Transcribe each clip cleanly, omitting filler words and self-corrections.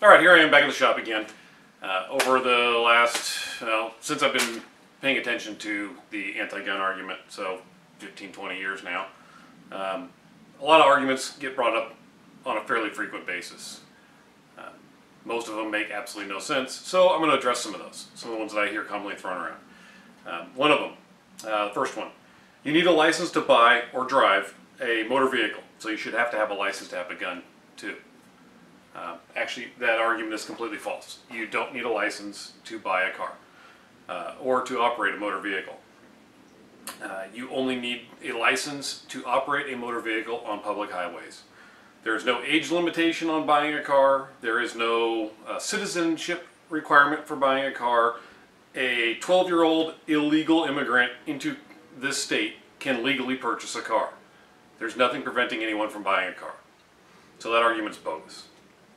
Alright, here I am back in the shop again. Over the last, since I've been paying attention to the anti-gun argument, so 15, 20 years now, a lot of arguments get brought up on a fairly frequent basis. Most of them make absolutely no sense, so I'm going to address some of those, some of the ones that I hear commonly thrown around. One of them, the first one, you need a license to buy or drive a motor vehicle, so you should have to have a license to have a gun too. Actually, that argument is completely false. You don't need a license to buy a car or to operate a motor vehicle. You only need a license to operate a motor vehicle on public highways. There is no age limitation on buying a car. There is no citizenship requirement for buying a car. A 12-year-old illegal immigrant into this state can legally purchase a car. There's nothing preventing anyone from buying a car. So that argument's bogus.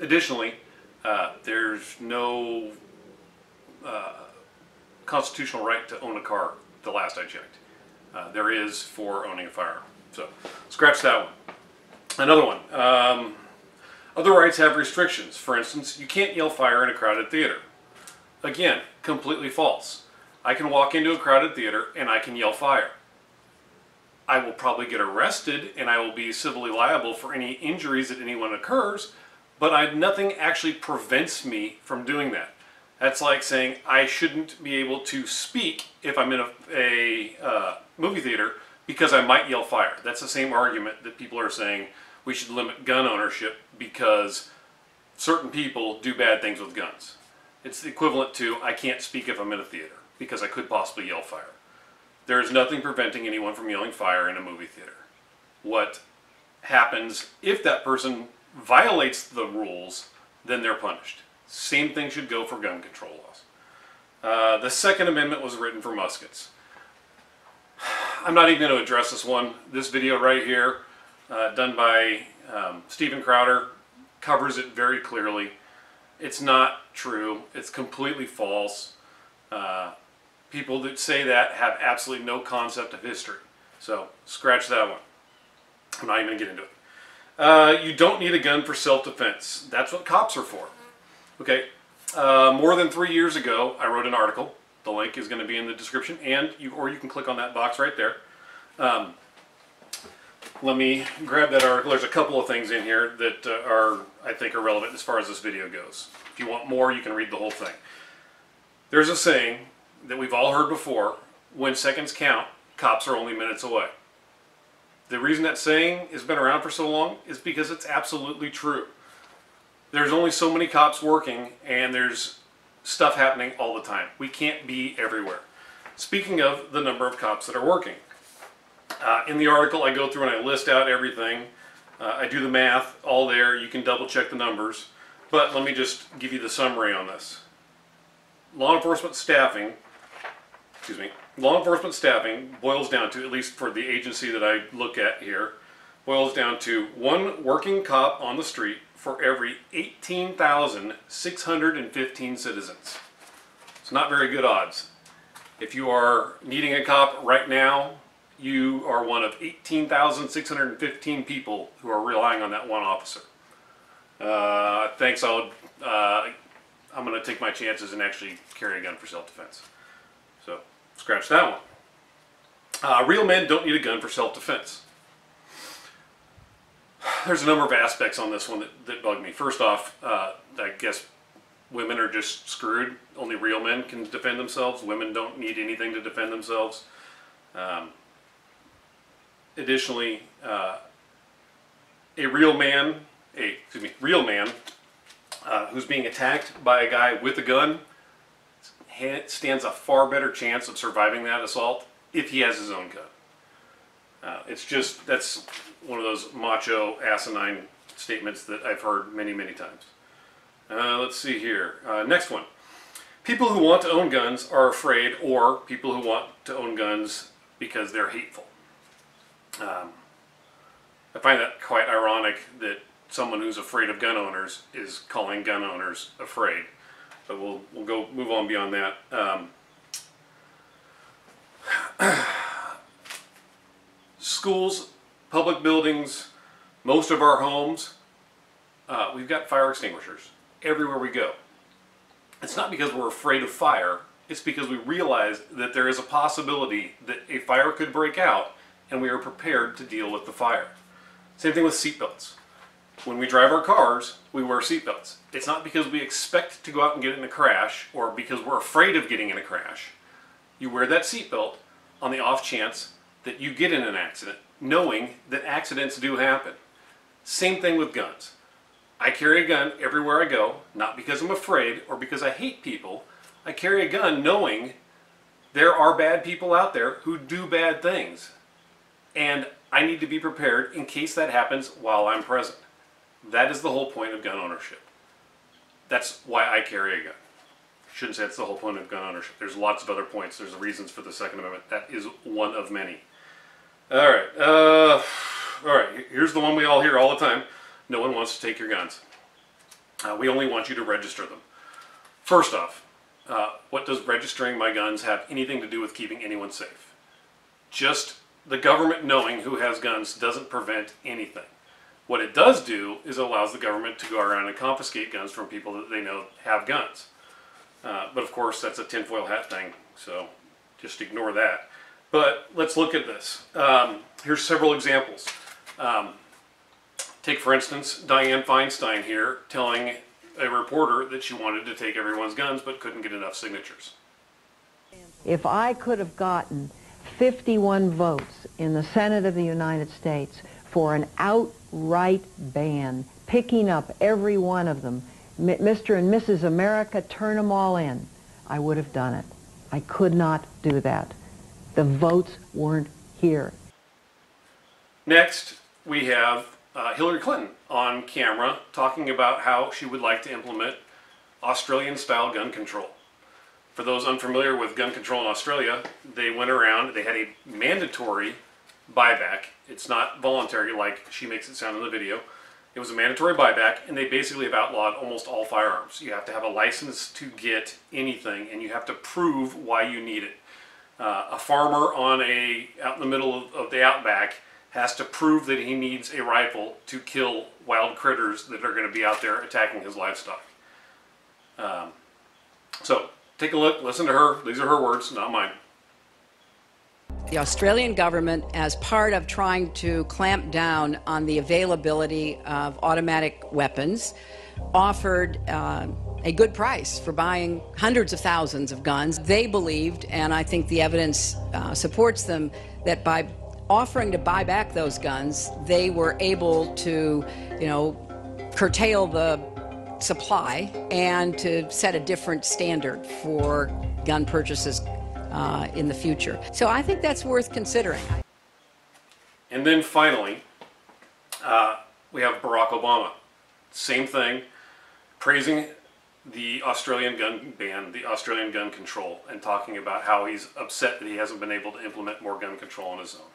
Additionally, there's no constitutional right to own a car, the last I checked. There is for owning a firearm. So, scratch that one. Another one. Other rights have restrictions. For instance, you can't yell fire in a crowded theater. Again, completely false. I can walk into a crowded theater and I can yell fire. I will probably get arrested and I will be civilly liable for any injuries that anyone occurs, but nothing actually prevents me from doing that. That's like saying I shouldn't be able to speak if I'm in a movie theater because I might yell fire. That's the same argument that people are saying we should limit gun ownership because certain people do bad things with guns. It's the equivalent to I can't speak if I'm in a theater because I could possibly yell fire. There is nothing preventing anyone from yelling fire in a movie theater. What happens if that person violates the rules, then they're punished. Same thing should go for gun control laws. The Second Amendment was written for muskets. I'm not even going to address this one. This video right here, done by Stephen Crowder, covers it very clearly. It's not true. It's completely false. People that say that have absolutely no concept of history. So, scratch that one. I'm not even going to get into it. You don't need a gun for self-defense. That's what cops are for. Okay, more than 3 years ago, I wrote an article. The link is going to be in the description, or you can click on that box right there. Let me grab that article. There's a couple of things in here that I think are relevant as far as this video goes. If you want more, you can read the whole thing. There's a saying that we've all heard before: when seconds count, cops are only minutes away. The reason that saying has been around for so long is because it's absolutely true. There's only so many cops working, and there's stuff happening all the time. We can't be everywhere. Speaking of the number of cops that are working, in the article I go through and I list out everything. I do the math all there. You can double check the numbers, but let me just give you the summary on this. Law enforcement staffing boils down to, at least for the agency that I look at here, boils down to one working cop on the street for every 18,615 citizens. It's not very good odds. If you are needing a cop right now, you are one of 18,615 people who are relying on that one officer. Thanks, I'm going to take my chances and actually carry a gun for self-defense. So, scratch that one. Real men don't need a gun for self-defense. There's a number of aspects on this one that bug me. First off, I guess women are just screwed. Only real men can defend themselves. Women don't need anything to defend themselves. Additionally, a real man who's being attacked by a guy with a gun stands a far better chance of surviving that assault if he has his own gun. That's one of those macho, asinine statements that I've heard many, many times. Let's see here. Next one. People who want to own guns are afraid, or people who want to own guns because they're hateful. I find that quite ironic that someone who's afraid of gun owners is calling gun owners afraid. But we'll move on beyond that. Schools, public buildings, most of our homes, we've got fire extinguishers. everywhere we go. It's not because we're afraid of fire, it's because we realize that there is a possibility that a fire could break out and we are prepared to deal with the fire. Same thing with seatbelts. When we drive our cars, we wear seatbelts. It's not because we expect to go out and get in a crash or because we're afraid of getting in a crash. You wear that seatbelt on the off chance that you get in an accident, knowing that accidents do happen. Same thing with guns. I carry a gun everywhere I go, not because I'm afraid or because I hate people. I carry a gun knowing there are bad people out there who do bad things. And I need to be prepared in case that happens while I'm present. That is the whole point of gun ownership. That's why I carry a gun. I shouldn't say that's the whole point of gun ownership. There's lots of other points. There's reasons for the Second Amendment. That is one of many. All right, here's the one we all hear all the time. No one wants to take your guns. We only want you to register them. First off, what does registering my guns have anything to do with keeping anyone safe? Just the government knowing who has guns doesn't prevent anything. What it does do is it allows the government to go around and confiscate guns from people that they know have guns. But of course, that's a tinfoil hat thing, so just ignore that. But let's look at this. Here's several examples. Take, for instance, Dianne Feinstein here telling a reporter that she wanted to take everyone's guns but couldn't get enough signatures. If I could have gotten 51 votes in the Senate of the United States for an outright ban, picking up every one of them, Mr. and Mrs. America, turn them all in, I would have done it. I could not do that. The votes weren't here. Next, we have Hillary Clinton on camera talking about how she would like to implement Australian-style gun control. For those unfamiliar with gun control in Australia, they went around, they had a mandatory buyback. It's not voluntary like she makes it sound in the video. It was a mandatory buyback, and they basically have outlawed almost all firearms. You have to have a license to get anything, and you have to prove why you need it. A farmer out in the middle of the outback has to prove that he needs a rifle to kill wild critters that are going to be out there attacking his livestock. So take a look, listen to her. These are her words, not mine. The Australian government, as part of trying to clamp down on the availability of automatic weapons, offered a good price for buying hundreds of thousands of guns. They believed, and I think the evidence supports them, that by offering to buy back those guns, they were able to, curtail the supply and to set a different standard for gun purchases in the future. So I think that's worth considering. And then finally, we have Barack Obama. Same thing, praising the Australian gun ban, the Australian gun control, and talking about how he's upset that he hasn't been able to implement more gun control on his own.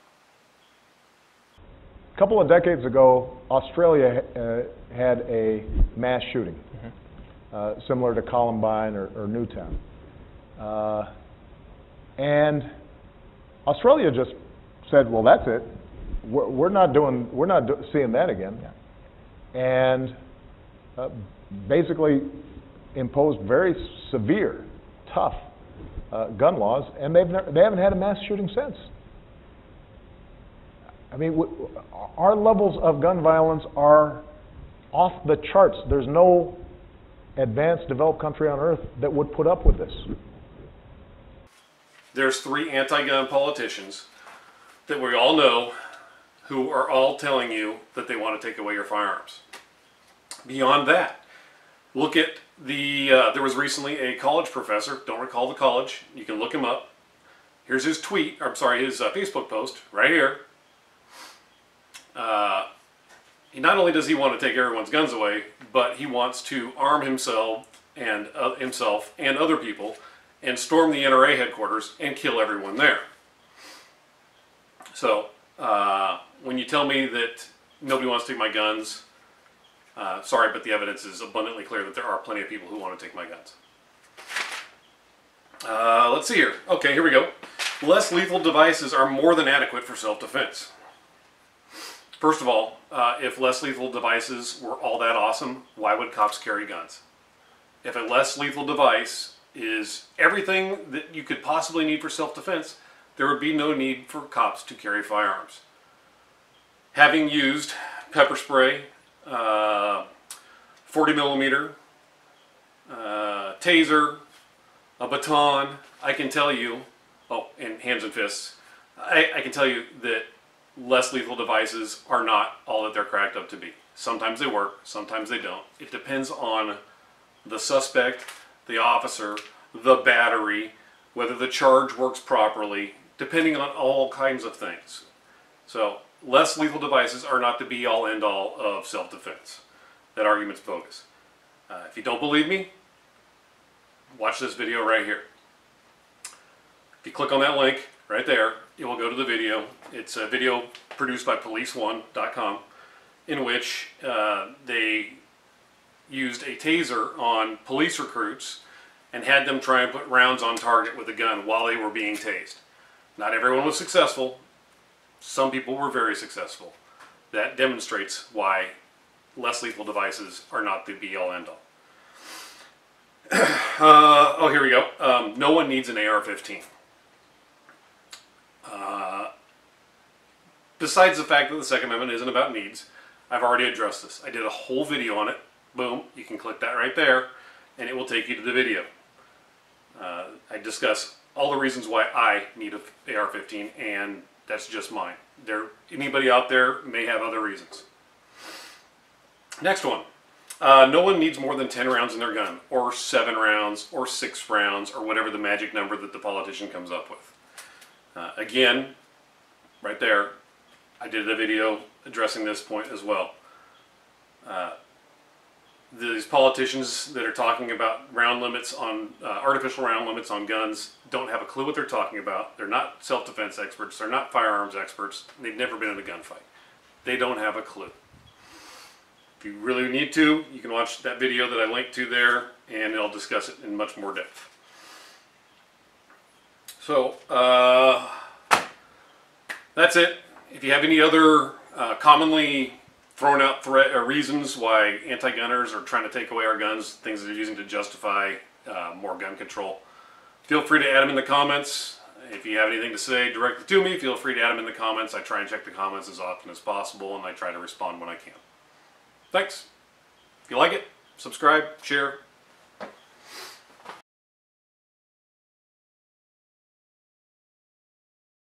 A couple of decades ago, Australia had a mass shooting, similar to Columbine or Newtown. And Australia just said, well, that's it. We're not seeing that again. And basically imposed very severe, tough gun laws, and they haven't had a mass shooting since. I mean, our levels of gun violence are off the charts. There's no advanced, developed country on earth that would put up with this. There's 3 anti-gun politicians that we all know who are all telling you that they want to take away your firearms. Beyond that, look at there was recently a college professor, don't recall the college, you can look him up. Here's his tweet, his Facebook post, right here. Not only does he want to take everyone's guns away, but he wants to arm himself and other people and storm the NRA headquarters and kill everyone there. So, when you tell me that nobody wants to take my guns, sorry, but the evidence is abundantly clear that there are plenty of people who want to take my guns. Let's see here. Okay, here we go. Less lethal devices are more than adequate for self-defense. First of all, if less lethal devices were all that awesome, why would cops carry guns? if a less lethal device is everything that you could possibly need for self-defense, there would be no need for cops to carry firearms. Having used pepper spray, 40 millimeter, taser, a baton, I can tell you, oh, and hands and fists, I can tell you that less lethal devices are not all that they're cracked up to be. Sometimes they work, sometimes they don't. It depends on the suspect, the officer, the battery, whether the charge works properly, depending on all kinds of things. So, less lethal devices are not the be-all, end-all of self-defense. That argument's bogus. If you don't believe me, watch this video right here. If you click on that link right there, it will go to the video. It's a video produced by police1.com in which they used a taser on police recruits and had them try and put rounds on target with a gun while they were being tased. Not everyone was successful. Some people were very successful. That demonstrates why less lethal devices are not the be-all, end-all. Oh, here we go. No one needs an AR-15. Besides the fact that the Second Amendment isn't about needs, I've already addressed this. I did a whole video on it. Boom, you can click that right there, and it will take you to the video. I discuss all the reasons why I need an AR-15, and that's just mine. Anybody out there may have other reasons. Next one. No one needs more than 10 rounds in their gun, or 7 rounds, or 6 rounds, or whatever the magic number that the politician comes up with. Again, right there, I did a video addressing this point as well. These politicians that are talking about round limits on, artificial round limits on guns don't have a clue what they're talking about. They're not self-defense experts. They're not firearms experts. They've never been in a gunfight. They don't have a clue. If you really need to, you can watch that video that I linked to there, and I'll discuss it in much more depth. So, that's it. If you have any other commonly thrown out reasons why anti-gunners are trying to take away our guns, things that they're using to justify more gun control, feel free to add them in the comments. If you have anything to say directly to me, feel free to add them in the comments. I try and check the comments as often as possible, and I try to respond when I can. Thanks. If you like it, subscribe, share,